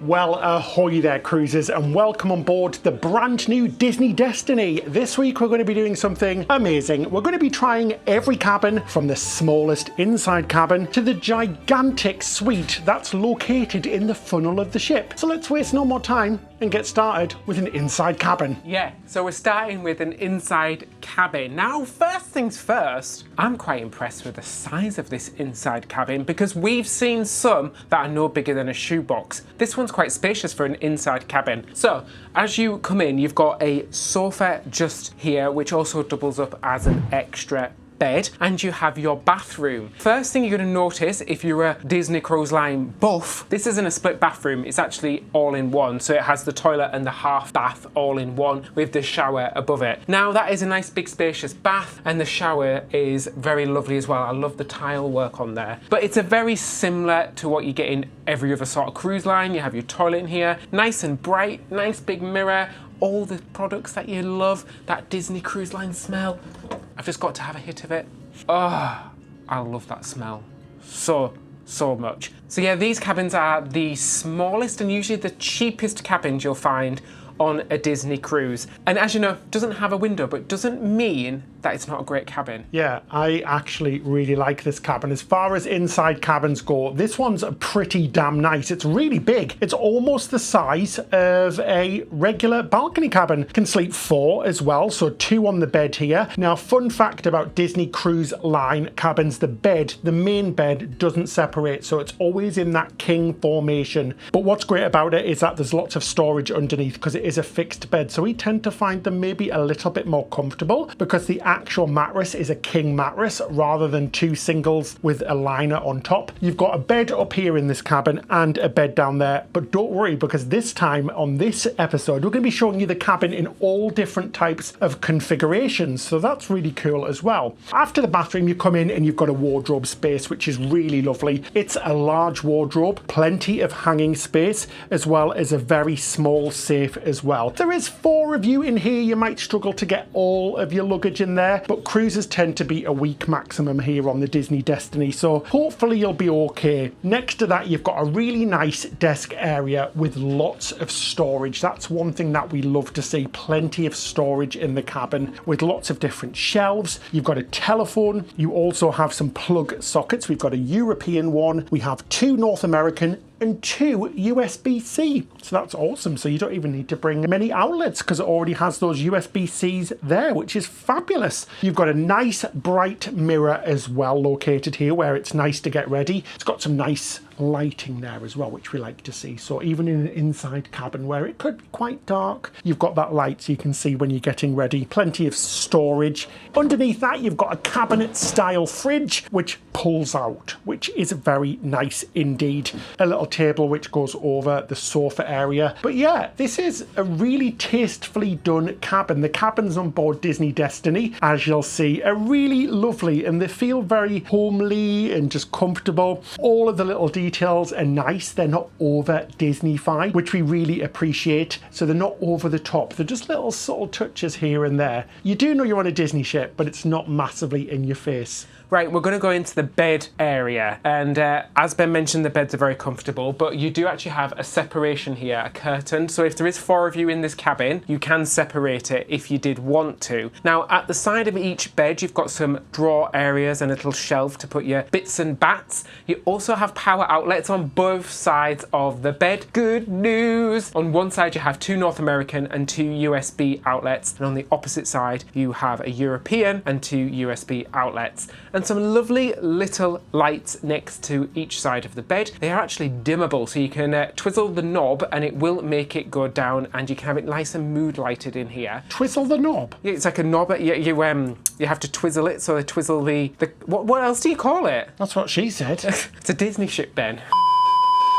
Well, ahoy there cruisers, and welcome on board the brand new Disney Destiny. This week we're going to be doing something amazing. We're going to be trying every cabin, from the smallest inside cabin to the gigantic suite that's located in the funnel of the ship. So let's waste no more time and get started with an inside cabin. Yeah, so we're starting with an inside cabin. Now, first things first, I'm quite impressed with the size of this inside cabin because we've seen some that are no bigger than a shoebox. This one's quite spacious for an inside cabin. So, as you come in, you've got a sofa just here, which also doubles up as an extra bed, and you have your bathroom. First thing you're going to notice if you're a Disney Cruise Line buff, this isn't a split bathroom, it's actually all in one. So it has the toilet and the half bath all in one with the shower above it. Now that is a nice big spacious bath, and the shower is very lovely as well. I love the tile work on there. But it's a very similar to what you get in every other sort of cruise line. You have your toilet in here, nice and bright, nice big mirror, all the products that you love, that Disney Cruise Line smell. I've just got to have a hit of it. Oh, I love that smell so much. So yeah, these cabins are the smallest and usually the cheapest cabins you'll find on a Disney cruise. And as you know, doesn't have a window, but doesn't mean that it's not a great cabin. Yeah, I actually really like this cabin. As far as inside cabins go, this one's pretty damn nice. It's really big. It's almost the size of a regular balcony cabin. Can sleep 4 as well, so 2 on the bed here. Now, fun fact about Disney Cruise Line cabins, the main bed doesn't separate, so it's always in that king formation. But what's great about it is that there's lots of storage underneath because it is a fixed bed, so we tend to find them maybe a little bit more comfortable because the actual mattress is a king mattress rather than 2 singles with a liner on top. You've got a bed up here in this cabin and a bed down there, but don't worry because this time on this episode we're going to be showing you the cabin in all different types of configurations, so that's really cool as well. After the bathroom you come in and you've got a wardrobe space, which is really lovely. It's a large wardrobe, plenty of hanging space, as well as a very small safe as well. There is 4 of you in here. You might struggle to get all of your luggage in there, but cruises tend to be a week maximum here on the Disney Destiny, so hopefully you'll be okay. Next to that you've got a really nice desk area with lots of storage. That's one thing that we love to see, plenty of storage in the cabin with lots of different shelves. You've got a telephone, you also have some plug sockets. We've got a European one, we have 2 North American and 2 USB-C. So that's awesome. So you don't even need to bring many outlets because it already has those USB-Cs there, which is fabulous. You've got a nice bright mirror as well located here where it's nice to get ready. It's got some nice lighting there as well, which we like to see. So even in an inside cabin where it could be quite dark, you've got that light so you can see when you're getting ready. Plenty of storage. Underneath that you've got a cabinet style fridge which pulls out, which is very nice indeed. A little table which goes over the sofa area. But yeah, this is a really tastefully done cabin. The cabins on board Disney Destiny, as you'll see, are really lovely and they feel very homely and just comfortable. All of the little details are nice. They're not over Disney-fied, which we really appreciate. So they're not over the top. They're just little subtle touches here and there. You do know you're on a Disney ship, but it's not massively in your face. Right, we're going to go into the bed area, and as Ben mentioned, the beds are very comfortable, but you do actually have a separation here, a curtain, so if there is 4 of you in this cabin, you can separate it if you did want to. Now, at the side of each bed, you've got some drawer areas and a little shelf to put your bits and bats. You also have power outlets on both sides of the bed. Good news! On one side, you have 2 North American and 2 USB outlets, and on the opposite side, you have a European and 2 USB outlets. And some lovely little lights next to each side of the bed. They are actually dimmable, so you can twizzle the knob and it will make it go down, and you can have it nice and mood lighted in here. Twizzle the knob? Yeah, it's like a knob. You have to twizzle it, so they twizzle the what else do you call it? That's what she said. It's a Disney ship, Ben.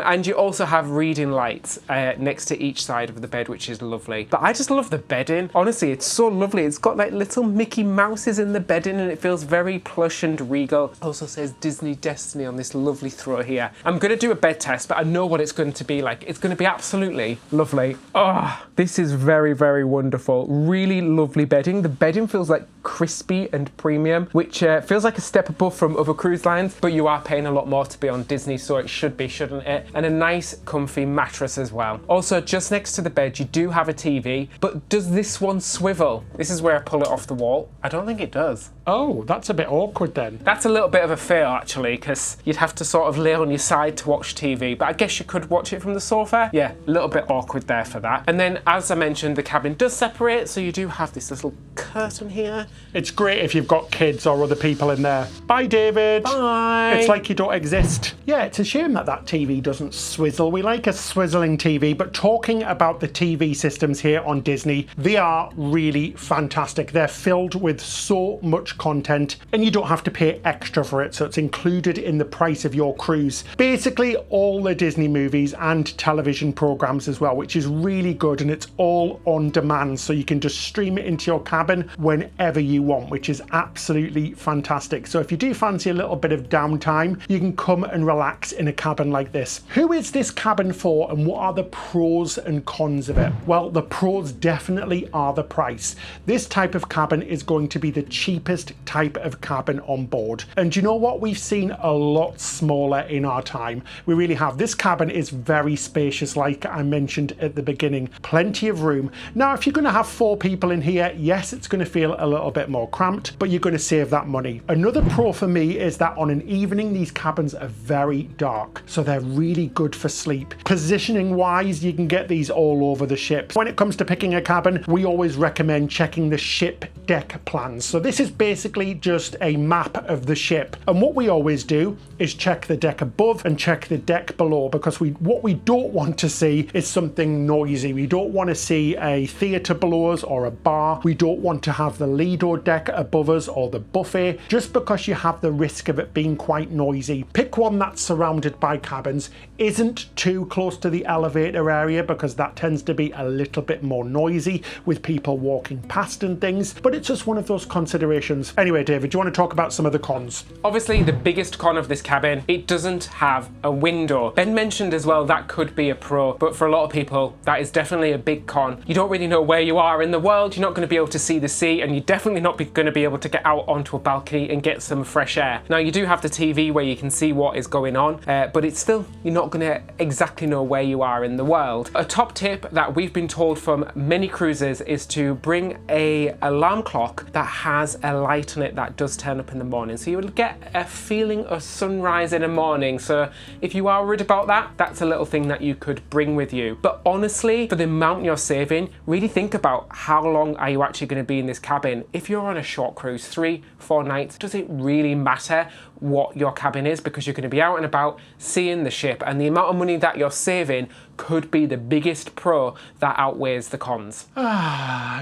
And you also have reading lights next to each side of the bed, which is lovely. But I just love the bedding. Honestly, it's so lovely. It's got like little Mickey Mouses in the bedding and it feels very plush and regal. Also says Disney Destiny on this lovely throw here. I'm going to do a bed test, but I know what it's going to be like. It's going to be absolutely lovely. Oh, this is very, very wonderful. Really lovely bedding. The bedding feels like crispy and premium, which feels like a step above from other cruise lines, but you are paying a lot more to be on Disney, so it should be, shouldn't it? and a nice comfy mattress as well. Also, just next to the bed, you do have a TV, but does this one swivel? This is where I pull it off the wall. I don't think it does. Oh, that's a bit awkward then. That's a little bit of a fail actually, because you'd have to sort of lay on your side to watch TV, but I guess you could watch it from the sofa. Yeah, a little bit awkward there for that. And then, as I mentioned, the cabin does separate, so you do have this little curtain here. It's great if you've got kids or other people in there. Bye, David. Bye. It's like you don't exist. Yeah, it's a shame that that TV doesn't swizzle. We like a swizzling TV, but talking about the TV systems here on Disney, they are really fantastic. They're filled with so much content, and you don't have to pay extra for it, so it's included in the price of your cruise. Basically, all the Disney movies and television programs as well, which is really good, and it's all on demand, so you can just stream it into your cabin whenever you want, which is absolutely fantastic. So if you do fancy a little bit of downtime, you can come and relax in a cabin like this. Who is this cabin for, and what are the pros and cons of it? Well, the pros definitely are the price. This type of cabin is going to be the cheapest type of cabin on board. And you know what? We've seen a lot smaller in our time. We really have. This cabin is very spacious, like I mentioned at the beginning. Plenty of room. Now, if you're going to have 4 people in here, yes, it's going to feel a little bit more cramped, but you're going to save that money. Another pro for me is that on an evening, these cabins are very dark, so they're really good for sleep. Positioning wise, you can get these all over the ship. When it comes to picking a cabin, we always recommend checking the ship deck plans. So this is basically just a map of the ship. And what we always do is check the deck above and check the deck below, because what we don't want to see is something noisy. We don't want to see a theatre below us or a bar. We don't want to have the Lido deck above us or the buffet, just because you have the risk of it being quite noisy. Pick one that's surrounded by cabins, isn't too close to the elevator area, because that tends to be a little bit more noisy with people walking past and things, but it's just one of those considerations. Anyway, David, do you want to talk about some of the cons? Obviously, the biggest con of this cabin, it doesn't have a window. Ben mentioned as well that could be a pro, but for a lot of people, that is definitely a big con. You don't really know where you are in the world, you're not going to be able to see the sea, and you're definitely not going to be able to get out onto a balcony and get some fresh air. Now, you do have the TV where you can see what is going on, but it's still, you're not going to exactly know where you are in the world. A top tip that we've been told from many cruises is to bring a alarm clock that has a light on it that does turn up in the morning, so you will get a feeling of sunrise in the morning. So if you are worried about that, that's a little thing that you could bring with you. But honestly, for the amount you're saving, really think about how long are you actually going to be in this cabin. If you're on a short cruise, 3-4 nights, does it really matter what your cabin is? Because you're going to be out and about seeing the ship, and the amount of money that you're saving could be the biggest pro that outweighs the cons.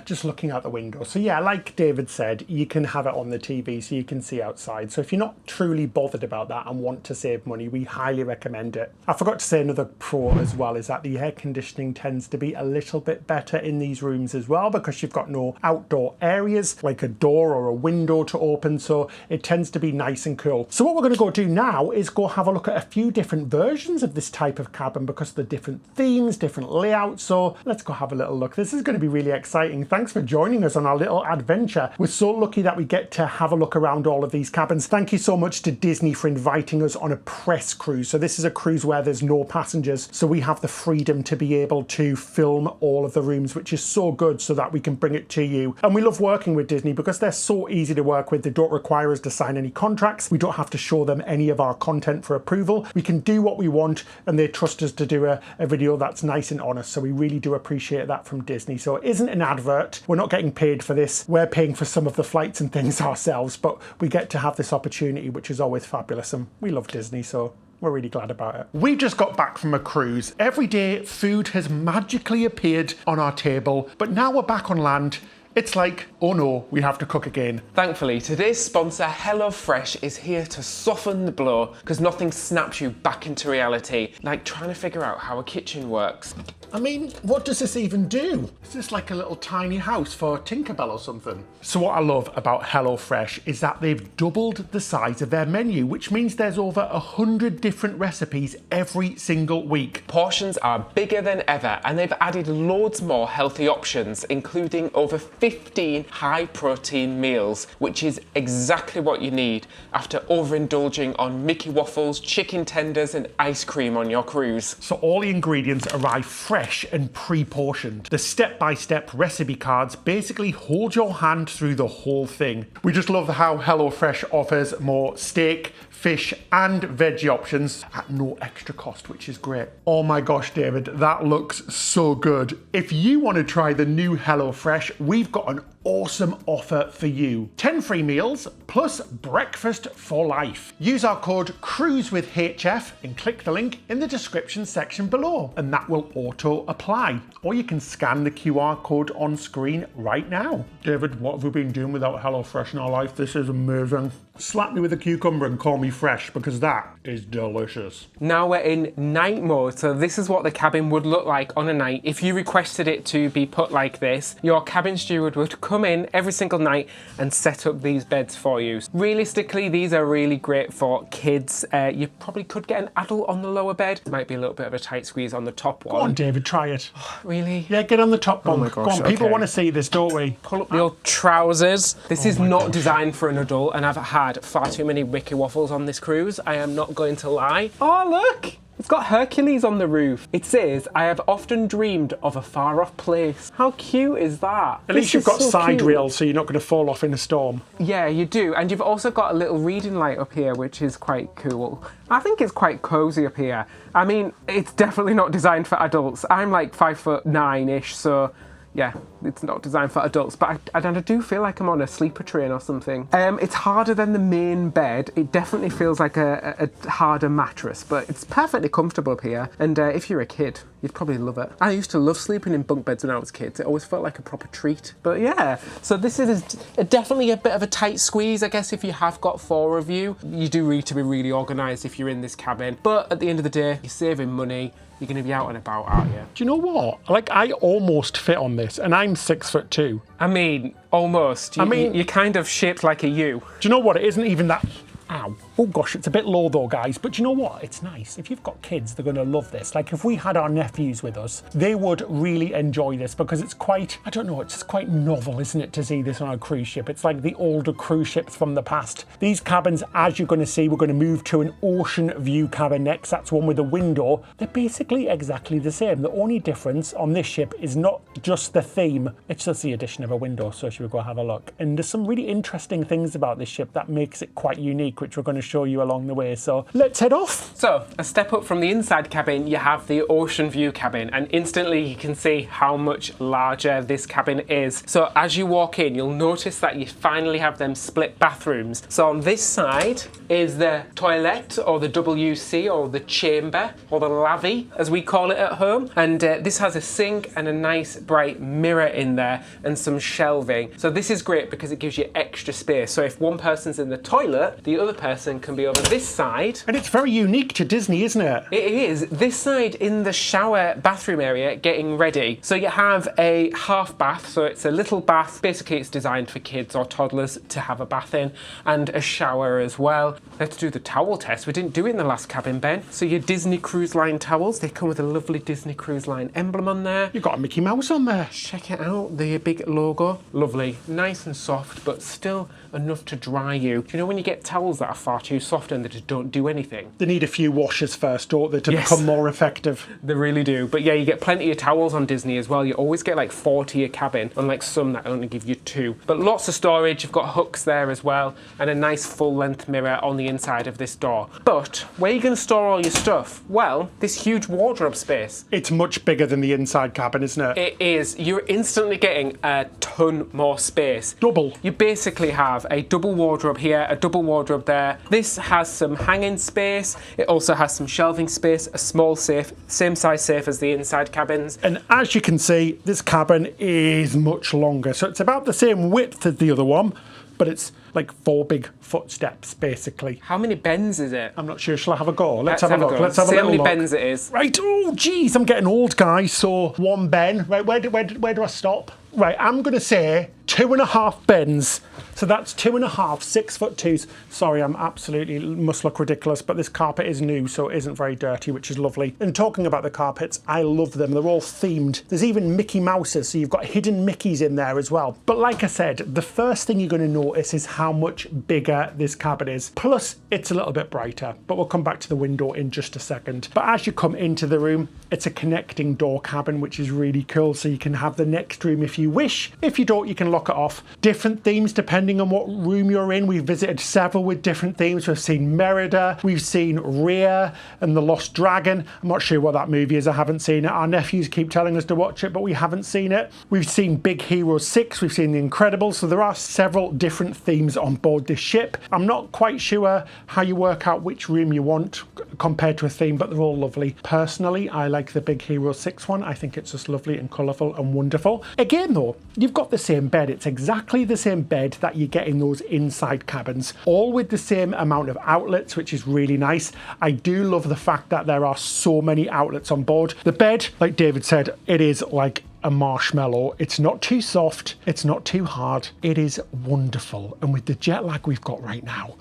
Just looking out the window. So yeah, like David said, you can have it on the TV so you can see outside. So if you're not truly bothered about that and want to save money, we highly recommend it. I forgot to say another pro as well, is that the air conditioning tends to be a little bit better in these rooms as well, because you've got no outdoor areas like a door or a window to open, so it tends to be nice and cool. So what we're going to go do now is go have a look at a few different versions of this type of cabin, because of the different themes, different layouts. So let's go have a little look. This is going to be really exciting. Thanks for joining us on our little adventure. We're so lucky that we get to have a look around all of these cabins. Thank you so much to Disney for inviting us on a press cruise. So this is a cruise where there's no passengers, so we have the freedom to be able to film all of the rooms, which is so good, so that we can bring it to you. And we love working with Disney because they're so easy to work with. They don't require us to sign any contracts. We don't have to show them any of our content for approval. We can do what we want, and they trust us to do a video that's nice and honest. So we really do appreciate that from Disney. So it isn't an advert. We're not getting paid for this. We're paying for some of the flights and things ourselves, but we get to have this opportunity, which is always fabulous. And we love Disney, so we're really glad about it. We just got back from a cruise. Every day, food has magically appeared on our table, but now we're back on land. It's like, oh no, we have to cook again. Thankfully, today's sponsor, HelloFresh, is here to soften the blow, because nothing snaps you back into reality like trying to figure out how a kitchen works. I mean, what does this even do? Is this like a little tiny house for Tinkerbell or something? So what I love about HelloFresh is that they've doubled the size of their menu, which means there's over 100 different recipes every single week. Portions are bigger than ever, and they've added loads more healthy options, including over 15 high-protein meals, which is exactly what you need after overindulging on Mickey waffles, chicken tenders, and ice cream on your cruise. So all the ingredients arrive fresh and pre-portioned. The step-by-step recipe cards basically hold your hand through the whole thing. We just love how HelloFresh offers more steak, fish and veggie options at no extra cost, which is great. Oh my gosh, David, that looks so good. If you want to try the new HelloFresh, we've got an awesome offer for you. 10 free meals plus breakfast for life. Use our code CruiseWithHF and click the link in the description section below, and that will auto apply. Or you can scan the QR code on screen right now. David, what have we been doing without HelloFresh in our life? This is amazing. Slap me with a cucumber and call me fresh, because that is delicious. Now we're in night mode, so this is what the cabin would look like on a night. If you requested it to be put like this, your cabin steward would come in every single night and set up these beds for you. Realistically, these are really great for kids. You probably could get an adult on the lower bed. It might be a little bit of a tight squeeze on the top one. Go on, David, try it. Really? Yeah, get on the top bunk. Oh my gosh, go on, people okay. want to see this, don't we? Pull up your trousers. This is not designed for an adult, and I've had far too many Mickey waffles on this cruise. I am not going to lie. Oh, look! It's got Hercules on the roof. It says, "I have often dreamed of a far-off place." How cute is that? At least you've got side rails, so you're not going to fall off in a storm. Yeah, you do. And you've also got a little reading light up here, which is quite cool. I think it's quite cozy up here. I mean, it's definitely not designed for adults. I'm like 5'9"-ish, so yeah, it's not designed for adults, but I do feel like I'm on a sleeper train or something. It's harder than the main bed. It definitely feels like a harder mattress, but it's perfectly comfortable up here. And if you're a kid, you'd probably love it. I used to love sleeping in bunk beds when I was a kid. It always felt like a proper treat. But yeah, so this is definitely a bit of a tight squeeze, I guess, if you have got 4 of you. You do need to be really organised if you're in this cabin. But at the end of the day, you're saving money. You're going to be out and about, aren't you? Do you know what? Like, I almost fit on this, and I'm 6'2". I mean, almost. You're kind of shaped like a U. Do you know what? It isn't even that... Ow. Oh gosh, it's a bit low though, guys. But you know what? It's nice. If you've got kids, they're going to love this. Like, if we had our nephews with us, they would really enjoy this, because it's quite, I don't know, it's just quite novel, isn't it, to see this on a cruise ship? It's like the older cruise ships from the past. These cabins, as you're going to see, we're going to move to an ocean view cabin next. That's one with a window. They're basically exactly the same. The only difference on this ship is not just the theme, it's just the addition of a window. So should we go have a look? And there's some really interesting things about this ship that makes it quite unique, which we're going to show you along the way. So let's head off. So a step up from the inside cabin, you have the ocean view cabin, and instantly you can see how much larger this cabin is. So as you walk in, you'll notice that you finally have them split bathrooms. So on this side is the toilet, or the WC, or the chamber, or the lavvy, as we call it at home. And this has a sink and a nice bright mirror in there, and some shelving. So this is great because it gives you extra space. So if one person's in the toilet, the other person can be over this side. And it's very unique to Disney, isn't it? It is. This side in the shower bathroom area getting ready. So you have a half bath, so it's a little bath. Basically it's designed for kids or toddlers to have a bath in, and a shower as well. Let's do the towel test. We didn't do it in the last cabin, Ben. So your Disney Cruise Line towels, they come with a lovely Disney Cruise Line emblem on there. You've got a Mickey Mouse on there. Check it out, the big logo. Lovely. Nice and soft, but still enough to dry you. Do you know when you get towels that are far too soft and they just don't do anything? They need a few washes first, don't they, to Yes. become more effective? They really do. But yeah, you get plenty of towels on Disney as well. You always get like 40 a cabin, unlike some that only give you 2. But lots of storage. You've got hooks there as well, and a nice full-length mirror on the inside of this door. But where are you going to store all your stuff? Well, this huge wardrobe space. It's much bigger than the inside cabin, isn't it? It is. You're instantly getting a ton more space. Double. You basically have a double wardrobe here, a double wardrobe there. This has some hanging space. It also has some shelving space, a small safe, same size safe as the inside cabins. And as you can see, this cabin is much longer. So it's about the same width as the other one, but it's like 4 big footsteps, basically. How many bends is it? I'm not sure. Shall I have a go? Let's have a look. Let's have a See how little many look. bends it is. Right. Oh, geez, I'm getting old, guys. So 1 bend. Right, where do I stop? Right, I'm going to say 2.5 bends. So that's 2.5 6'2". Sorry, I'm absolutely must look ridiculous, but this carpet is new, so it isn't very dirty, which is lovely. And talking about the carpets, I love them. They're all themed. There's even Mickey Mouses, so you've got hidden Mickeys in there as well. But like I said, the first thing you're going to notice is how much bigger this cabin is. Plus, it's a little bit brighter, but we'll come back to the window in just a second. But as you come into the room, it's a connecting door cabin, which is really cool. So you can have the next room if you wish. If you don't, you can lock it off. Different themes depending on what room you're in. We've visited several with different themes. We've seen Merida, we've seen Rhea and the Lost Dragon. I'm not sure what that movie is. I haven't seen it. Our nephews keep telling us to watch it, but we haven't seen it. We've seen Big Hero 6. We've seen The Incredibles. So there are several different themes on board this ship. I'm not quite sure how you work out which room you want compared to a theme, but they're all lovely. Personally, I like the Big Hero 6 one. I think it's just lovely and colourful and wonderful. Again though, you've got the same bed. It's exactly the same bed that you get in those inside cabins, all with the same amount of outlets, which is really nice. I do love the fact that there are so many outlets on board. The bed, like David said, it is like a marshmallow. It's not too soft, it's not too hard. It is wonderful. And with the jet lag we've got right now,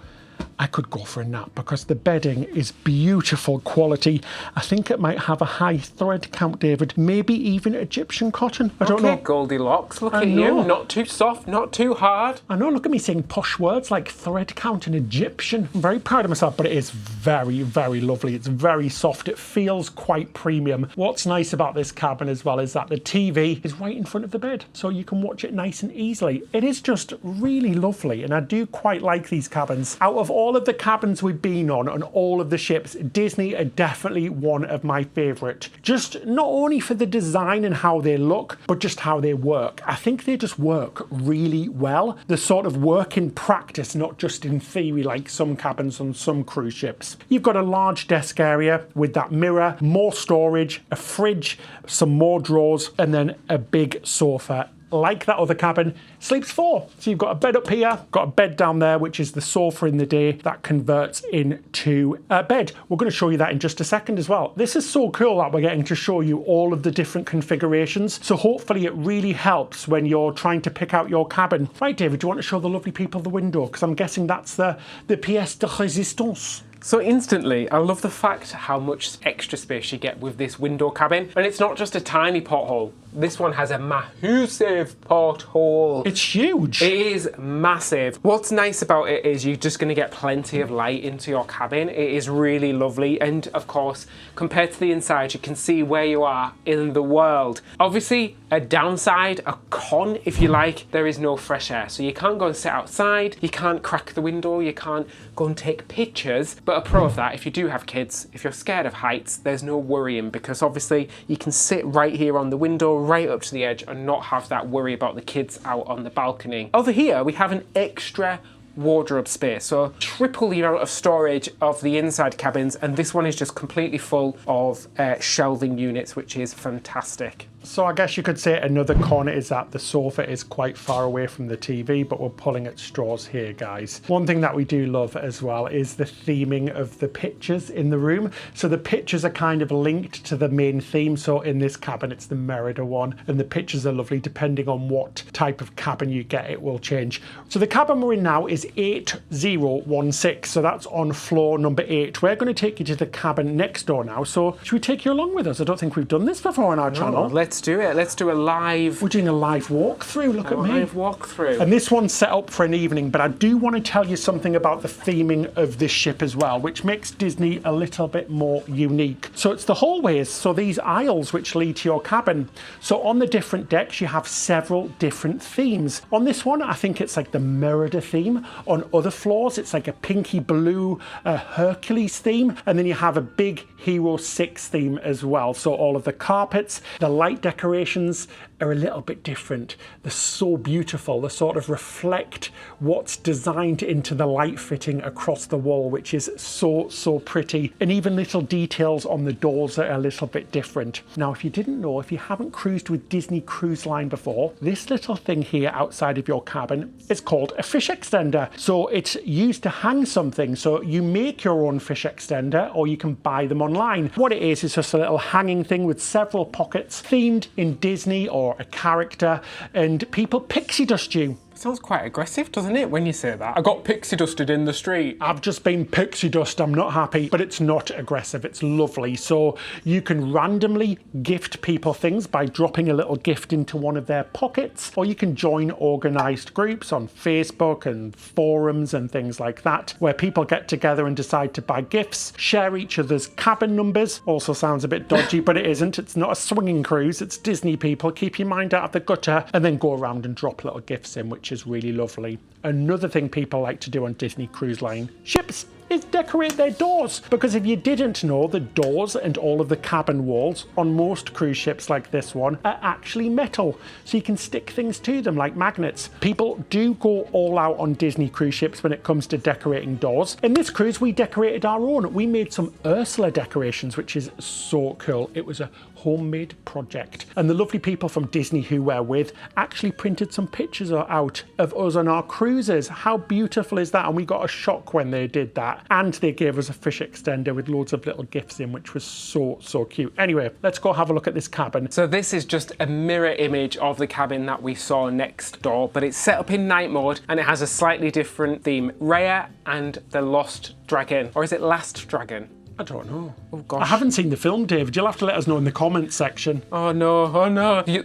I could go for a nap because the bedding is beautiful quality. I think it might have a high thread count, David. Maybe even Egyptian cotton. I don't know. Goldilocks, look at you. Not too soft, not too hard. I know, look at me saying posh words like thread count and Egyptian. I'm very proud of myself, but it is very, very lovely. It's very soft. It feels quite premium. What's nice about this cabin as well is that the TV is right in front of the bed, so you can watch it nice and easily. It is just really lovely, and I do quite like these cabins. Out of all of the cabins we've been on all of the ships, Disney are definitely one of my favourite. Just not only for the design and how they look, but just how they work. I think they just work really well. They sort of work in practice, not just in theory like some cabins on some cruise ships. You've got a large desk area with that mirror, more storage, a fridge, some more drawers, and then a big sofa. Like that other cabin, sleeps 4. So you've got a bed up here, got a bed down there, which is the sofa in the day that converts into a bed. We're going to show you that in just a second as well. This is so cool that we're getting to show you all of the different configurations. So hopefully it really helps when you're trying to pick out your cabin. Right, David, do you want to show the lovely people the window? Because I'm guessing that's the pièce de résistance. So instantly, I love the fact how much extra space you get with this window cabin. And it's not just a tiny porthole. This one has a massive porthole. It's huge. It is massive. What's nice about it is you're just going to get plenty of light into your cabin. It is really lovely. And of course, compared to the inside, you can see where you are in the world. Obviously, a downside, a con, if you like, there is no fresh air. So you can't go and sit outside. You can't crack the window. You can't go and take pictures. But a pro of that, if you do have kids, if you're scared of heights, there's no worrying because obviously you can sit right here on the window, right up to the edge and not have that worry about the kids out on the balcony. Over here, we have an extra wardrobe space, so triple the amount of storage of the inside cabins, and this one is just completely full of shelving units, which is fantastic. So I guess you could say another con is that the sofa is quite far away from the TV, but we're pulling at straws here, guys. One thing that we do love as well is the theming of the pictures in the room. So the pictures are kind of linked to the main theme. So in this cabin, it's the Merida one, and the pictures are lovely. Depending on what type of cabin you get, it will change. So the cabin we're in now is 8016. So that's on floor number 8. We're going to take you to the cabin next door now. So should we take you along with us? I don't think we've done this before on our channel. Let's do it. Let's do a live... We're doing a live walkthrough. Look at me. Live walkthrough. And this one's set up for an evening, but I do want to tell you something about the theming of this ship as well, which makes Disney a little bit more unique. So it's the hallways, so these aisles which lead to your cabin. So on the different decks, you have several different themes. On this one, I think it's like the Merida theme. On other floors, it's like a pinky blue Hercules theme. And then you have a big Hero 6 theme as well. So all of the carpets, the light decorations, are a little bit different. They're so beautiful. They sort of reflect what's designed into the light fitting across the wall, which is so pretty. And even little details on the doors are a little bit different. Now, if you didn't know, if you haven't cruised with Disney Cruise Line before, this little thing here outside of your cabin is called a fish extender. So it's used to hang something. So you make your own fish extender or you can buy them online. What it is just a little hanging thing with several pockets themed in Disney or a character, and people pixie dust you. Sounds quite aggressive, doesn't it, when you say that? I got pixie dusted in the street. I've just been pixie dust, I'm not happy, but it's not aggressive, it's lovely. So you can randomly gift people things by dropping a little gift into one of their pockets, or you can join organised groups on Facebook and forums and things like that, where people get together and decide to buy gifts, share each other's cabin numbers. Also sounds a bit dodgy, but it isn't. It's not a swinging cruise, it's Disney people. Keep your mind out of the gutter and then go around and drop little gifts in, which is really lovely. Another thing people like to do on Disney Cruise Line ships is decorate their doors, because if you didn't know, the doors and all of the cabin walls on most cruise ships like this one are actually metal, so you can stick things to them like magnets. People do go all out on Disney cruise ships when it comes to decorating doors. In this cruise we decorated our own. We made some Ursula decorations, which is so cool. It was a homemade project, and the lovely people from Disney who we're with actually printed some pictures out of us on our cruises. How beautiful is that? And we got a shock when they did that, and they gave us a fish extender with loads of little gifts in, which was so cute. Anyway, let's go have a look at this cabin. So this is just a mirror image of the cabin that we saw next door, but it's set up in night mode and it has a slightly different theme. Raya and the Lost Dragon, or is it Last Dragon? I don't know. Oh gosh. I haven't seen the film, David. You'll have to let us know in the comments section. Oh no.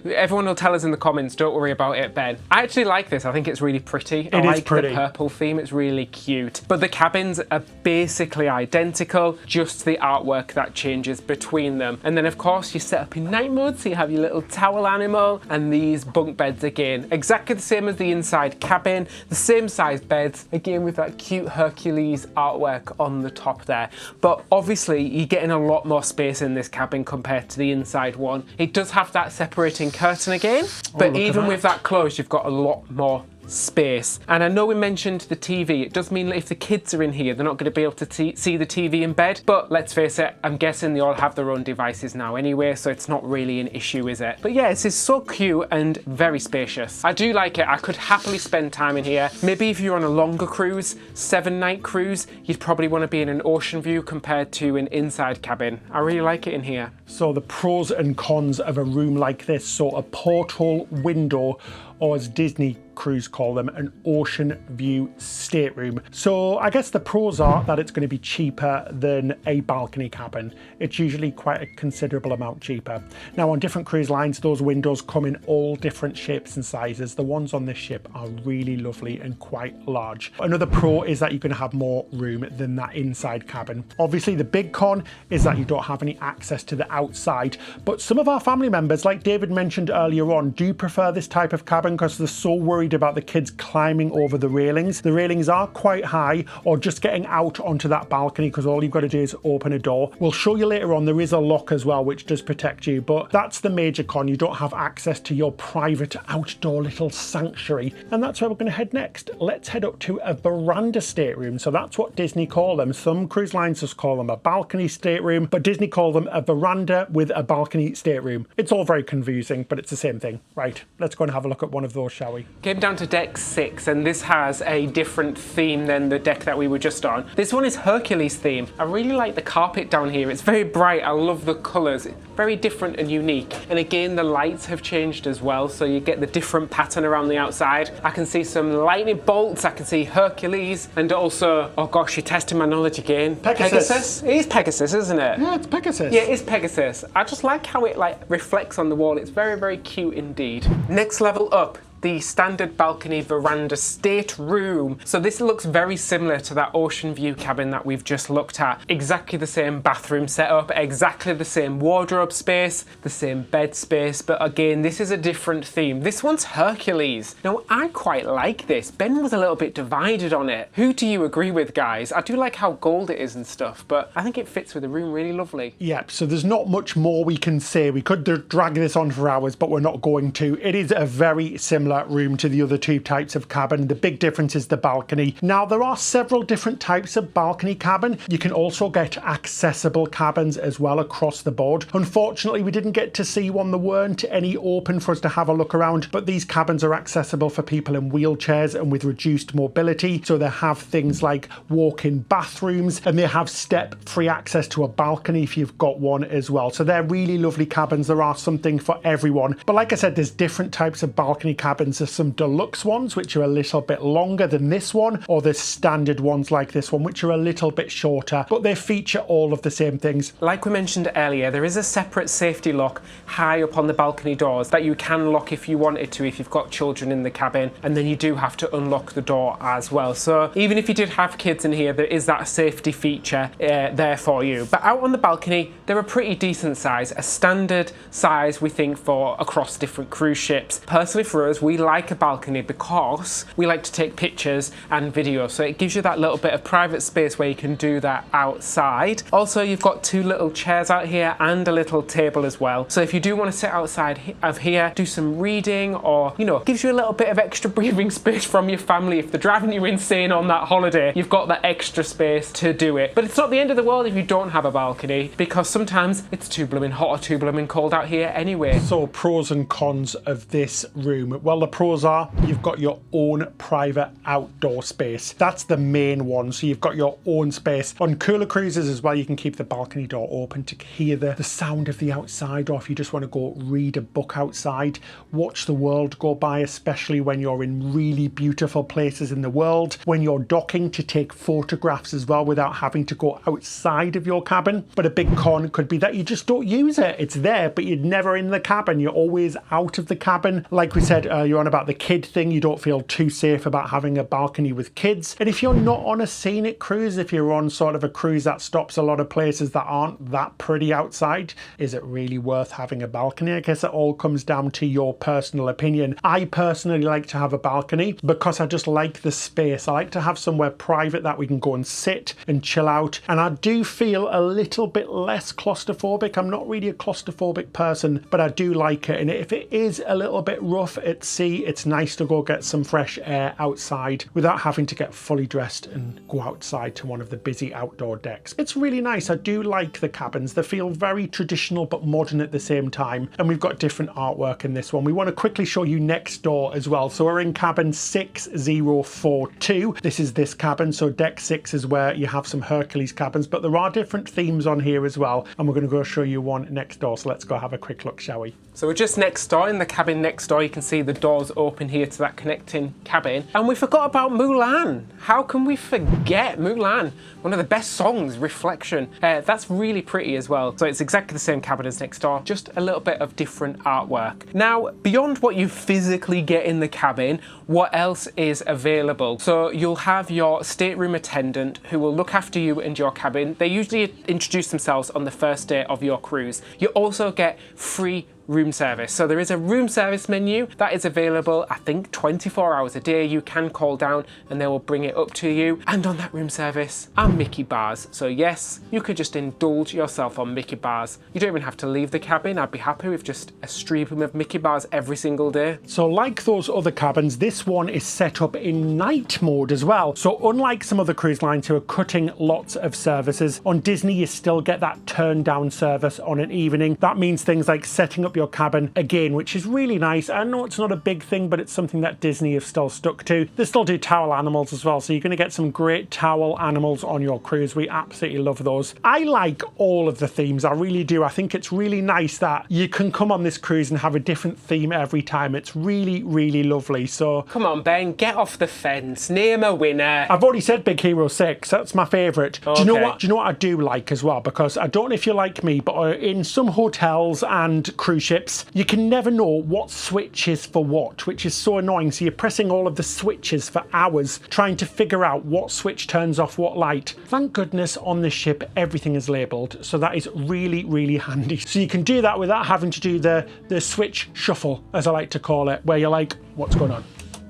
Everyone will tell us in the comments, don't worry about it, Ben. I actually like this. I think it's really pretty. I like the purple theme, it's really cute. But the cabins are basically identical, just the artwork that changes between them. And then of course you set up in night mode, so you have your little towel animal and these bunk beds again. Exactly the same as the inside cabin, the same size beds, again with that cute Hercules artwork on the top there. But obviously you're getting a lot more space in this cabin compared to the inside one. It does have that separating curtain again, but even with that closed, you've got a lot more space. And I know we mentioned the TV. It does mean that if the kids are in here, they're not going to be able to see the TV in bed, but let's face it, I'm guessing they all have their own devices now anyway, so it's not really an issue, is it? But yeah, this is so cute and very spacious. I do like it. I could happily spend time in here. Maybe if you're on a longer cruise, 7-night cruise, you'd probably want to be in an ocean view compared to an inside cabin. I really like it in here. So the pros and cons of a room like this. So a porthole window, or as Disney cruise call them, an ocean view stateroom. So I guess the pros are that it's going to be cheaper than a balcony cabin. It's usually quite a considerable amount cheaper. Now on different cruise lines, those windows come in all different shapes and sizes. The ones on this ship are really lovely and quite large. Another pro is that you're going to have more room than that inside cabin. Obviously the big con is that you don't have any access to the outside, but some of our family members, like David mentioned earlier on, do prefer this type of cabin because they're so worried about the kids climbing over the railings. The railings are quite high, or just getting out onto that balcony, because all you've got to do is open a door. We'll show you later on there is a lock as well, which does protect you, but that's the major con. You don't have access to your private outdoor little sanctuary, and that's where we're going to head next. Let's head up to a veranda stateroom. So that's what Disney call them. Some cruise lines just call them a balcony stateroom, but Disney call them a veranda with a balcony stateroom. It's all very confusing, but it's the same thing. Right, let's go and have a look at one of those, shall we? Came down to deck 6, and this has a different theme than the deck that we were just on. This one is Hercules theme. I really like the carpet down here. It's very bright. I love the colours. It's very different and unique. And again, the lights have changed as well, so you get the different pattern around the outside. I can see some lightning bolts. I can see Hercules, and also, oh gosh, you're testing my knowledge again. Pegasus. It is Pegasus, isn't it? Yeah, it's Pegasus. Yeah, it is Pegasus. I just like how it reflects on the wall. It's very cute indeed. Next level up the standard balcony veranda stateroom. So this looks very similar to that ocean view cabin that we've just looked at. Exactly the same bathroom setup, exactly the same wardrobe space, the same bed space, but again, this is a different theme. This one's Hercules. Now, I quite like this. Ben was a little bit divided on it. Who do you agree with, guys? I do like how gold it is and stuff, but I think it fits with the room really lovely. Yep, so there's not much more we can say. We could drag this on for hours, but we're not going to. It is a very similar room to the other two types of cabin. The big difference is the balcony. Now, there are several different types of balcony cabin. You can also get accessible cabins as well across the board. Unfortunately, we didn't get to see one. There weren't any open for us to have a look around, but these cabins are accessible for people in wheelchairs and with reduced mobility. So they have things like walk-in bathrooms, and they have step-free access to a balcony if you've got one as well. So they're really lovely cabins. There are something for everyone. But like I said, there's different types of balcony cabins. There's some deluxe ones, which are a little bit longer than this one, or there's standard ones like this one, which are a little bit shorter, but they feature all of the same things. Like we mentioned earlier, there is a separate safety lock high up on the balcony doors that you can lock if you wanted to, if you've got children in the cabin, and then you do have to unlock the door as well. So even if you did have kids in here, there is that safety feature there for you. But out on the balcony, they're a pretty decent size, a standard size we think for across different cruise ships. Personally for us, we like a balcony because we like to take pictures and videos, so it gives you that little bit of private space where you can do that outside. Also, you've got two little chairs out here and a little table as well, so if you do want to sit outside of here, do some reading, or you know, gives you a little bit of extra breathing space from your family. If they're driving you insane on that holiday, you've got that extra space to do it. But it's not the end of the world if you don't have a balcony, because sometimes it's too blooming hot or too blooming cold out here anyway. So pros and cons of this room. Well, the pros are you've got your own private outdoor space. That's the main one. So you've got your own space. On cooler cruises as well, you can keep the balcony door open to hear the sound of the outside, or if you just want to go read a book outside, watch the world go by, especially when you're in really beautiful places in the world, when you're docking, to take photographs as well without having to go outside of your cabin. But a big con could be that you just don't use it. It's there, but you're never in the cabin. You're always out of the cabin. Like we said earlier on about the kid thing, you don't feel too safe about having a balcony with kids. And if you're not on a scenic cruise, if you're on sort of a cruise that stops a lot of places that aren't that pretty outside, is it really worth having a balcony? I guess it all comes down to your personal opinion. I personally like to have a balcony because I just like the space. I like to have somewhere private that we can go and sit and chill out. And I do feel a little bit less claustrophobic. I'm not really a claustrophobic person, but I do like it. And if it is a little bit rough at sea, it's nice to go get some fresh air outside without having to get fully dressed and go outside to one of the busy outdoor decks. It's really nice. I do like the cabins. They feel very traditional but modern at the same time. And we've got different artwork in this one. We want to quickly show you next door as well. So we're in cabin 6042. This is this cabin. So deck 6 is where you have some Hercules cabins, but there are different themes on here as well. And we're going to go show you one next door. So let's go have a quick look, shall we? So we're just next door, in the cabin next door. You can see the doors open here to that connecting cabin. And we forgot about Mulan. How can we forget Mulan? One of the best songs, Reflection. That's really pretty as well. So it's exactly the same cabin as next door, just a little bit of different artwork. Now, beyond what you physically get in the cabin, what else is available? So you'll have your stateroom attendant who will look after you and your cabin. They usually introduce themselves on the first day of your cruise. You also get free room service. So there is a room service menu that is available, I think 24 hours a day. You can call down and they will bring it up to you. And on that room service are Mickey bars. So yes, you could just indulge yourself on Mickey bars. You don't even have to leave the cabin. I'd be happy with just a stream of Mickey bars every single day. So like those other cabins, this one is set up in night mode as well. So unlike some other cruise lines who are cutting lots of services, on Disney you still get that turn down service on an evening. That means things like setting up your cabin again, which is really nice. I know it's not a big thing, but it's something that Disney have still stuck to. They still do towel animals as well, so you're going to get some great towel animals on your cruise. We absolutely love those. I like all of the themes, I really do. I think it's really nice that you can come on this cruise and have a different theme every time. It's really, really lovely. So come on, Ben, get off the fence. Name a winner. I've already said Big Hero 6. That's my favourite. Okay. Do you know what? Do you know what I do like as well? Because I don't know if you're like me, but in some hotels and cruise ships, you can never know what switch is for what, which is so annoying. So you're pressing all of the switches for hours trying to figure out what switch turns off what light. Thank goodness on this ship everything is labelled, so that is really, really handy. So you can do that without having to do the switch shuffle, as I like to call it, where you're like, what's going on?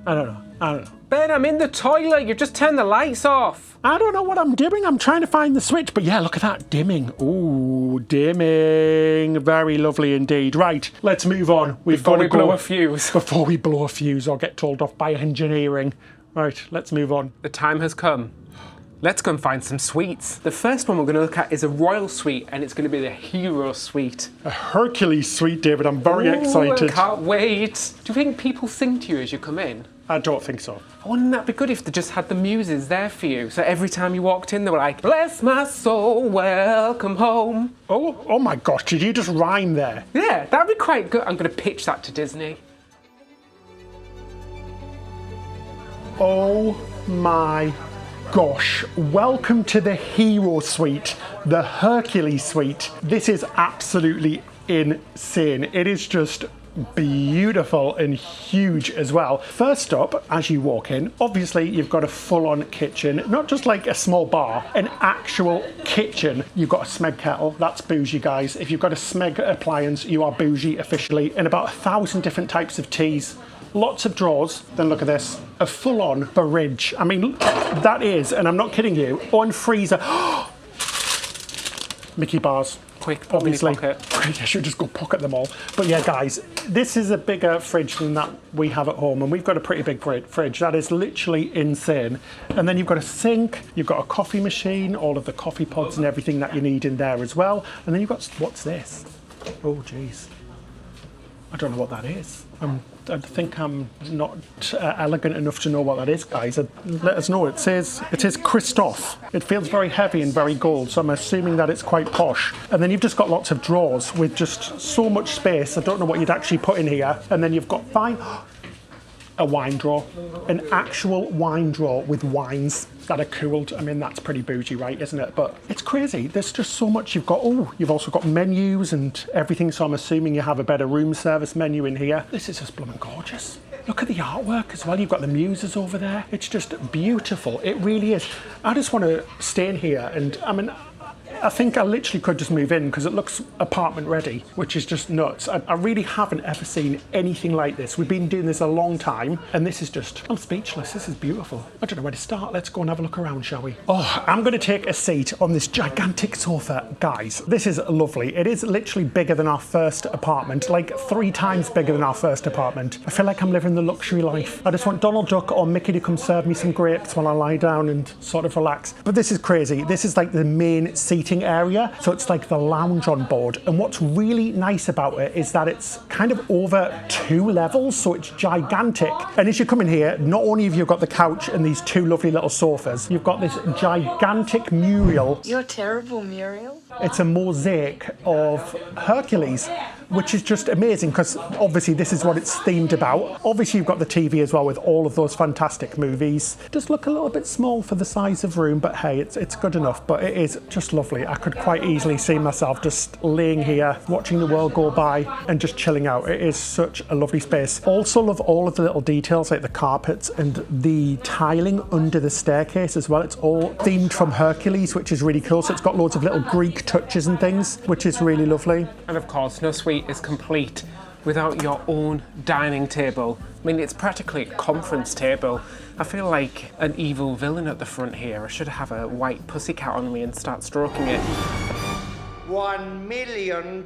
I don't know. Ben, I'm in the toilet. You've just turned the lights off. I don't know what I'm doing. I'm trying to find the switch. But yeah, look at that. Dimming. Ooh, dimming. Very lovely indeed. Right, let's move on. Before we blow a fuse. Before we blow a fuse or get told off by engineering. Right, let's move on. The time has come. Let's go and find some suites. The first one we're going to look at is a royal suite, and it's going to be the hero suite. A Hercules suite, David. I'm very excited. I can't wait. Do you think people sing to you as you come in? I don't think so. Wouldn't that be good if they just had the muses there for you? So every time you walked in, they were like, bless my soul, welcome home. Oh my gosh, did you just rhyme there? Yeah, that'd be quite good. I'm going to pitch that to Disney. Oh my gosh, welcome to the hero suite, the Hercules suite. This is absolutely insane. It is just beautiful and huge as well. First up, as you walk in, obviously you've got a full-on kitchen, not just like a small bar, an actual kitchen. You've got a Smeg kettle, that's bougie guys. If you've got a Smeg appliance, you are bougie officially, and about 1,000 different types of teas. Lots of drawers. Then look at this, a full-on fridge. I mean, that is, and I'm not kidding you, on freezer. Mickey bars. Quick, obviously. pocket. I should just go pocket them all. But yeah, guys, this is a bigger fridge than that we have at home, and we've got a pretty big fridge. That is literally insane. And then you've got a sink, you've got a coffee machine, all of the coffee pods and everything that you need in there as well. And then you've got, what's this? Oh, geez. I don't know what that is. I think I'm not elegant enough to know what that is, guys. Let us know. It says Christophe. It feels very heavy and very gold, so I'm assuming that it's quite posh. And then you've just got lots of drawers with just so much space. I don't know what you'd actually put in here. And then you've got a wine drawer, an actual wine drawer with wines that are cooled. I mean, that's pretty bougie, right, isn't it? But it's crazy. There's just so much you've got. Oh, you've also got menus and everything, so I'm assuming you have a better room service menu in here. This is just blooming gorgeous. Look at the artwork as well. You've got the muses over there. It's just beautiful. It really is. I just want to stay in here, and I mean, I think I literally could just move in because it looks apartment ready, which is just nuts. I really haven't ever seen anything like this. We've been doing this a long time, and this is just, I'm speechless. This is beautiful. I don't know where to start. Let's go and have a look around, shall we? Oh, I'm going to take a seat on this gigantic sofa. Guys, this is lovely. It is literally bigger than our first apartment, like 3 times bigger than our first apartment. I feel like I'm living the luxury life. I just want Donald Duck or Mickey to come serve me some grapes while I lie down and sort of relax. But this is crazy. This is like the main seating area, so it's like the lounge on board. And what's really nice about it is that it's kind of over 2 levels, so it's gigantic. And as you come in here, not only have you got the couch and these 2 lovely little sofas, you've got this gigantic mural. You're terrible, Muriel. It's a mosaic of Hercules, which is just amazing because obviously this is what it's themed about. Obviously you've got the TV as well with all of those fantastic movies. Does look a little bit small for the size of room, but hey, it's good enough. But it is just lovely. I could quite easily see myself just laying here, watching the world go by and just chilling out. It is such a lovely space. Also love all of the little details like the carpets and the tiling under the staircase as well. It's all themed from Hercules, which is really cool. So it's got loads of little Greek touches and things, which is really lovely. And of course, no suite is complete without your own dining table. I mean, it's practically a conference table. I feel like an evil villain at the front here. I should have a white pussycat on me and start stroking it. $1 million.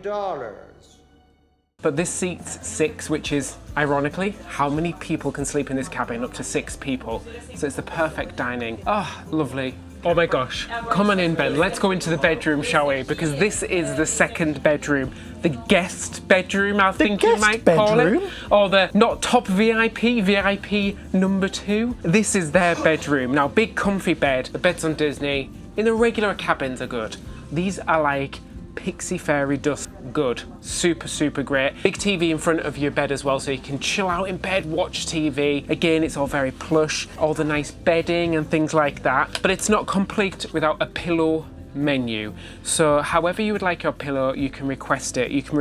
But this seats 6, which is, ironically, how many people can sleep in this cabin? Up to 6 people. So it's the perfect dining. Oh, lovely. Oh my gosh. Come on in, Ben. Let's go into the bedroom, shall we? Because this is the second bedroom. The guest bedroom, I think you might call it. Or the not top VIP, VIP number 2. This is their bedroom. Now, big comfy bed. The beds on Disney. In the regular cabins are good. These are like pixie fairy dust good. Super, super great. Big TV in front of your bed as well, so you can chill out in bed, watch TV. Again, it's all very plush, all the nice bedding and things like that. But it's not complete without a pillow menu. So however you would like your pillow, you can request it. You can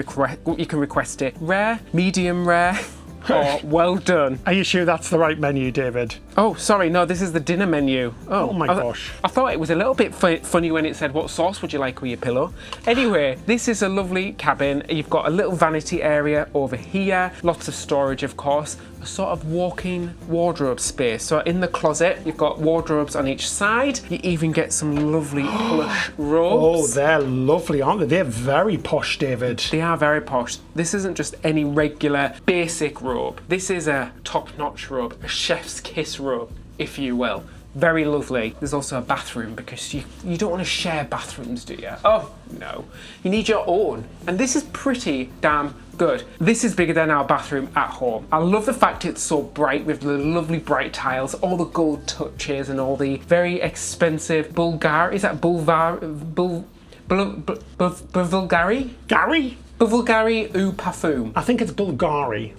request it rare, medium rare, or well done. Are you sure that's the right menu, David? Oh, sorry, no, this is the dinner menu. Oh my gosh. I thought it was a little bit funny when it said, what sauce would you like with your pillow? Anyway, this is a lovely cabin. You've got a little vanity area over here, lots of storage, of course, a sort of walk-in wardrobe space. So in the closet, you've got wardrobes on each side. You even get some lovely plush robes. Oh, they're lovely, aren't they? They're very posh, David. They are very posh. This isn't just any regular basic robe. This is a top-notch robe, a chef's kiss robe, if you will. Very lovely. There's also a bathroom because you don't want to share bathrooms, do you? Oh, no. You need your own. And this is pretty damn good. This is bigger than our bathroom at home. I love the fact it's so bright with the lovely bright tiles, all the gold touches and all the very expensive Bulgari Bulgari Eau Parfum. I think it's Bulgari.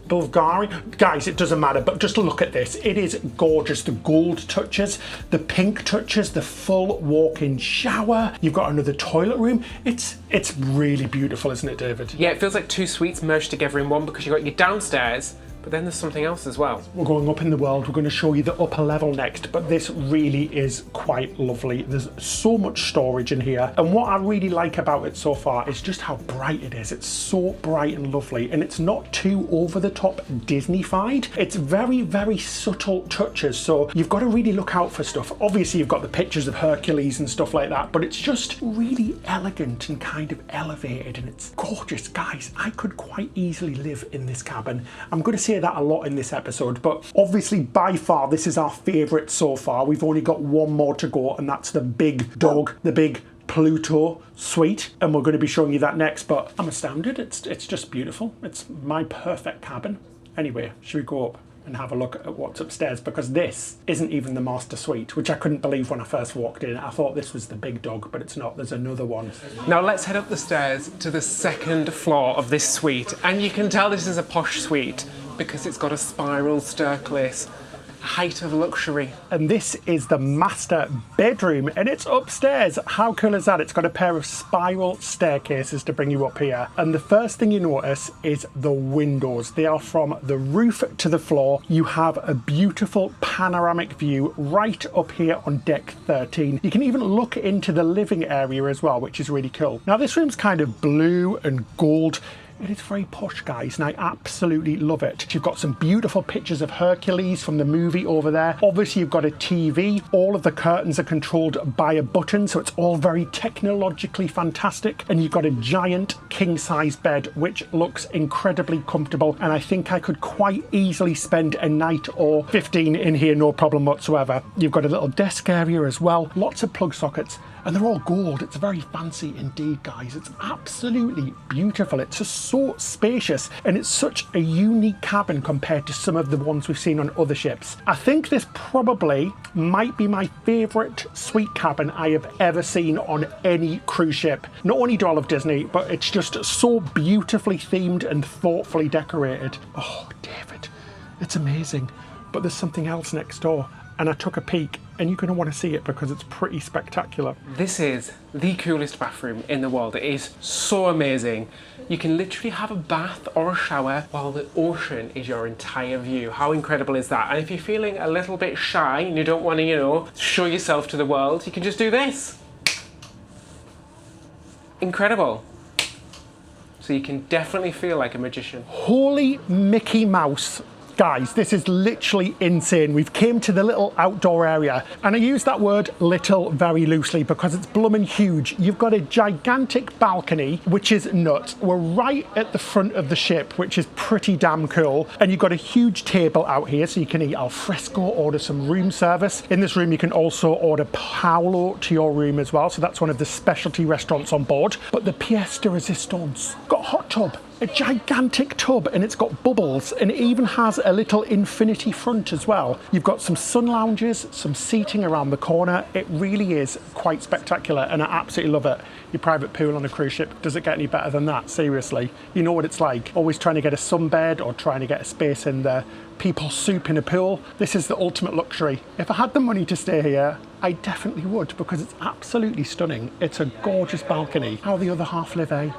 Guys, it doesn't matter, but just look at this. It is gorgeous. The gold touches, the pink touches, the full walk-in shower. You've got another toilet room. It's really beautiful, isn't it, David? Yeah, it feels like two suites merged together in one because you've got your downstairs, but then there's something else as well. We're going up in the world. We're going to show you the upper level next, but this really is quite lovely. There's so much storage in here. And what I really like about it so far is just how bright it is. It's so bright and lovely, and it's not too over the top Disney-fied. It's very, very subtle touches. So you've got to really look out for stuff. Obviously, you've got the pictures of Hercules and stuff like that, but it's just really elegant and kind of elevated, and it's gorgeous. Guys, I could quite easily live in this cabin. I'm going to say that a lot in this episode, but obviously by far this is our favorite so far. We've only got one more to go, and that's the big dog, the big Pluto suite, and we're going to be showing you that next. But I'm astounded. It's just beautiful. It's my perfect cabin. Anyway, should we go up and have a look at what's upstairs, because this isn't even the master suite, which I couldn't believe when I first walked in. I thought this was the big dog, but it's not. There's another one. Now let's head up the stairs to the second floor of this suite, and you can tell this is a posh suite because it's got a spiral staircase, height of luxury. And this is the master bedroom, and it's upstairs. How cool is that? It's got a pair of spiral staircases to bring you up here. And the first thing you notice is the windows. They are from the roof to the floor. You have a beautiful panoramic view right up here on deck 13. You can even look into the living area as well, which is really cool. Now this room's kind of blue and gold. It is very posh, guys, and I absolutely love it. You've got some beautiful pictures of Hercules from the movie over there. Obviously, you've got a TV. All of the curtains are controlled by a button, so it's all very technologically fantastic. And you've got a giant king-size bed, which looks incredibly comfortable. And I think I could quite easily spend a night or 15 in here, no problem whatsoever. You've got a little desk area as well, lots of plug sockets. And they're all gold. It's very fancy indeed, guys. It's absolutely beautiful. It's just so spacious, and it's such a unique cabin compared to some of the ones we've seen on other ships. I think this probably might be my favorite suite cabin I have ever seen on any cruise ship. Not only do I love Disney, but it's just so beautifully themed and thoughtfully decorated. Oh, David, it's amazing. But there's something else next door, and I took a peek, and you're going to want to see it because it's pretty spectacular. This is the coolest bathroom in the world. It is so amazing. You can literally have a bath or a shower while the ocean is your entire view. How incredible is that? And if you're feeling a little bit shy and you don't want to, show yourself to the world, you can just do this. Incredible. So you can definitely feel like a magician. Holy Mickey Mouse. Guys, this is literally insane. We've came to the little outdoor area, and I use that word little very loosely because it's blooming huge. You've got a gigantic balcony, which is nuts. We're right at the front of the ship, which is pretty damn cool. And you've got a huge table out here, so you can eat al fresco, order some room service. In this room, you can also order Paolo to your room as well. So that's one of the specialty restaurants on board. But the pièce de résistance, got a hot tub. a gigantic tub, and it's got bubbles, and it even has a little infinity front as well. You've got some sun lounges, some seating around the corner. It really is quite spectacular, and I absolutely love it. Your private pool on a cruise ship, does it get any better than that? Seriously, you know what it's like. Always trying to get a sunbed or trying to get a space in there. People soup in a pool. This is the ultimate luxury. If I had the money to stay here, I definitely would, because it's absolutely stunning. It's a gorgeous balcony. How the other half live, eh?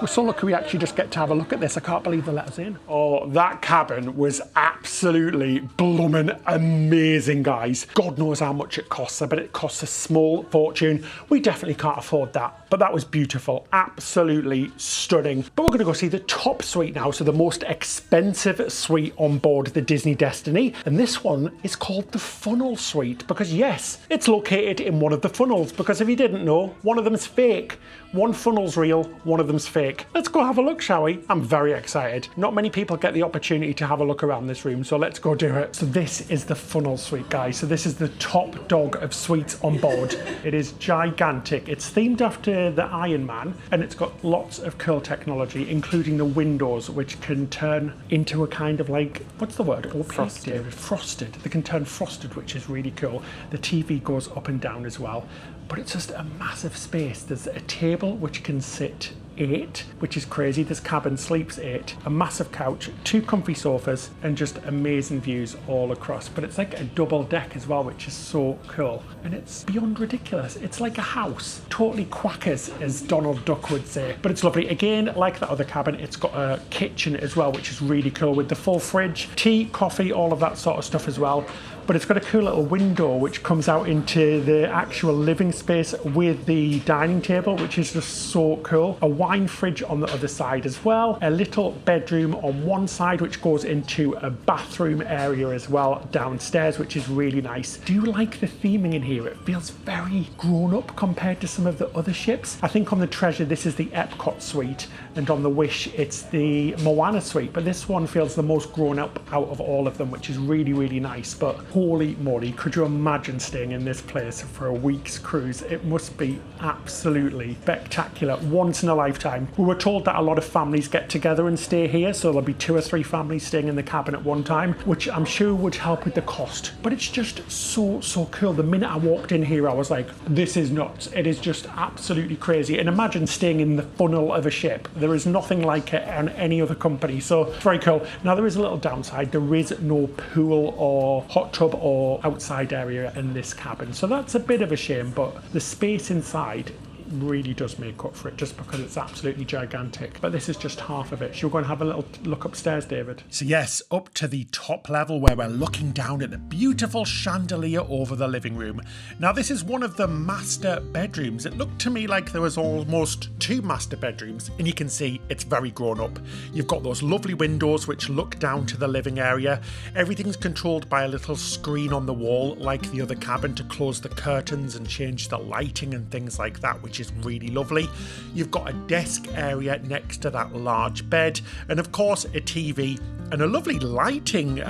We're so lucky we actually just get to have a look at this. I can't believe they let us in. Oh, that cabin was absolutely blooming amazing, guys. God knows how much it costs. I bet it costs a small fortune. We definitely can't afford that, but that was beautiful. Absolutely stunning. But we're gonna go see the top suite now. So the most expensive suite on board the Disney Destiny. And this one is called the Funnel Suite, because yes, it's located in one of the funnels, because if you didn't know, one of them's fake. One funnel's real, one of them's fake. Let's go have a look, shall we? I'm very excited. Not many people get the opportunity to have a look around this room, so let's go do it. So this is the Funnel Suite, guys. So this is the top dog of suites on board. It is gigantic. It's themed after the Iron Man, and it's got lots of cool technology, including the windows, which can turn into a kind of like, what's the word? Frosted. Frosted. They can turn frosted, which is really cool. The TV goes up and down as well. But it's just a massive space. There's a table which can sit 8, which is crazy. This cabin sleeps 8. A massive couch, 2 comfy sofas, and just amazing views all across. But it's like a double deck as well, which is so cool. And it's beyond ridiculous. It's like a house. Totally quackers, as Donald Duck would say. But it's lovely. Again, like that other cabin, it's got a kitchen as well, which is really cool, with the full fridge, tea, coffee, all of that sort of stuff as well. But it's got a cool little window which comes out into the actual living space with the dining table, which is just so cool. A wine fridge on the other side as well. A little bedroom on one side which goes into a bathroom area as well downstairs, which is really nice. Do you like the theming in here? It feels very grown up compared to some of the other ships. I think on the Treasure this is the Epcot suite, and on the Wish it's the Moana suite, but this one feels the most grown up out of all of them, which is really, really nice. But holy moly, could you imagine staying in this place for a week's cruise? It must be absolutely spectacular, once in a lifetime. We were told that a lot of families get together and stay here, so there'll be 2 or 3 families staying in the cabin at one time, which I'm sure would help with the cost. But it's just so cool. The minute I walked in here, I was like, this is nuts. It is just absolutely crazy. And imagine staying in the funnel of a ship. There is nothing like it on any other company, so very cool. Now there is a little downside. There is no pool or hot tub or outside area in this cabin, so that's a bit of a shame, but the space inside really does make up for it, just because it's absolutely gigantic. But this is just half of it. Shall we go and have a little look upstairs, David? So yes, up to the top level where we're looking down at the beautiful chandelier over the living room. Now this is one of the master bedrooms. It looked to me like there was almost 2 master bedrooms, and you can see it's very grown up. You've got those lovely windows which look down to the living area. Everything's controlled by a little screen on the wall like the other cabin to close the curtains and change the lighting and things like that, which is really lovely. You've got a desk area next to that large bed, and of course a TV and a lovely lighting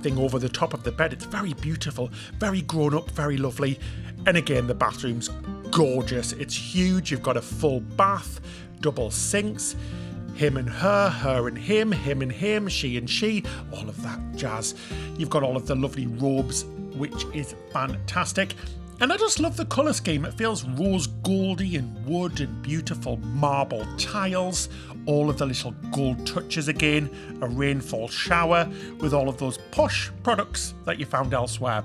thing over the top of the bed. It's very beautiful, very grown up, very lovely. And again, the bathroom's gorgeous. It's huge. You've got a full bath, double sinks, him and her, her and him and him, she and she, all of that jazz. You've got all of the lovely robes, which is fantastic. And I just love the colour scheme. It feels rose goldy and wood and beautiful marble tiles. All of the little gold touches again. A rainfall shower with all of those posh products that you found elsewhere.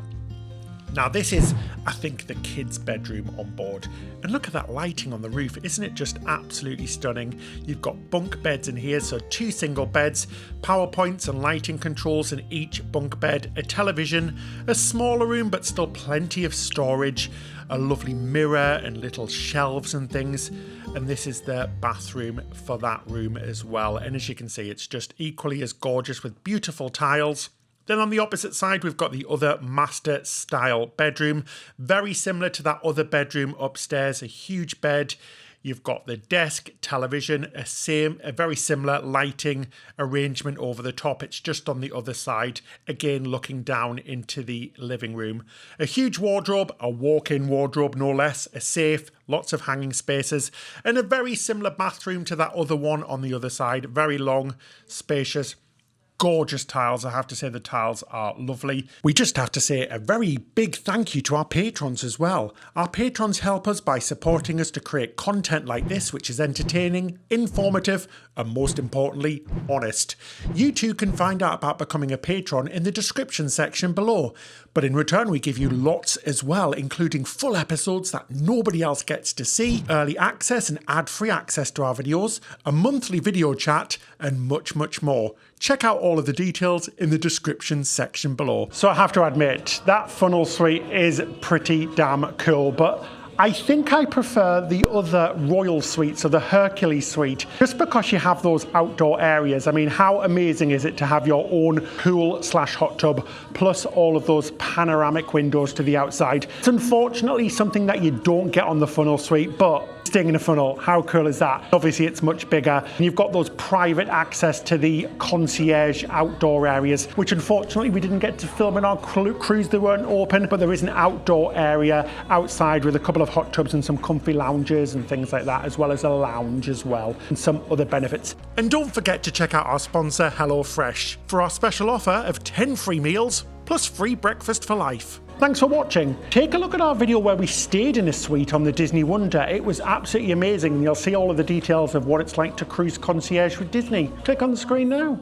Now this is, I think, the kids' bedroom on board. And look at that lighting on the roof. Isn't it just absolutely stunning? You've got bunk beds in here, so 2 single beds, power points and lighting controls in each bunk bed, a television, a smaller room but still plenty of storage, a lovely mirror and little shelves and things. And this is the bathroom for that room as well. And as you can see, it's just equally as gorgeous with beautiful tiles. Then on the opposite side, we've got the other master style bedroom, very similar to that other bedroom upstairs, a huge bed. You've got the desk, television, a very similar lighting arrangement over the top. It's just on the other side, again looking down into the living room. A huge wardrobe, a walk-in wardrobe no less, a safe, lots of hanging spaces, and a very similar bathroom to that other one on the other side. Very long, spacious, gorgeous tiles. I have to say the tiles are lovely. We just have to say a very big thank you to our patrons as well. Our patrons help us by supporting us to create content like this, which is entertaining, informative, and most importantly, honest. You too can find out about becoming a patron in the description section below. But in return, we give you lots as well, including full episodes that nobody else gets to see, early access and ad-free access to our videos, a monthly video chat, and much, much more. Check out all of the details in the description section below. So I have to admit, that funnel suite is pretty damn cool, but I think I prefer the other royal suite, so the Hercules suite, just because you have those outdoor areas. I mean, how amazing is it to have your own pool/hot tub, plus all of those panoramic windows to the outside? It's unfortunately something that you don't get on the funnel suite, but staying in a funnel, how cool is that? Obviously it's much bigger, and you've got those private access to the concierge outdoor areas, which unfortunately we didn't get to film in our cruise. They weren't open, but there is an outdoor area outside with a couple of hot tubs and some comfy lounges and things like that, as well as a lounge as well, and some other benefits. And don't forget to check out our sponsor HelloFresh for our special offer of 10 free meals plus free breakfast for life. Thanks for watching. Take a look at our video where we stayed in a suite on the Disney Wonder. It was absolutely amazing, and you'll see all of the details of what it's like to cruise concierge with Disney. Click on the screen now.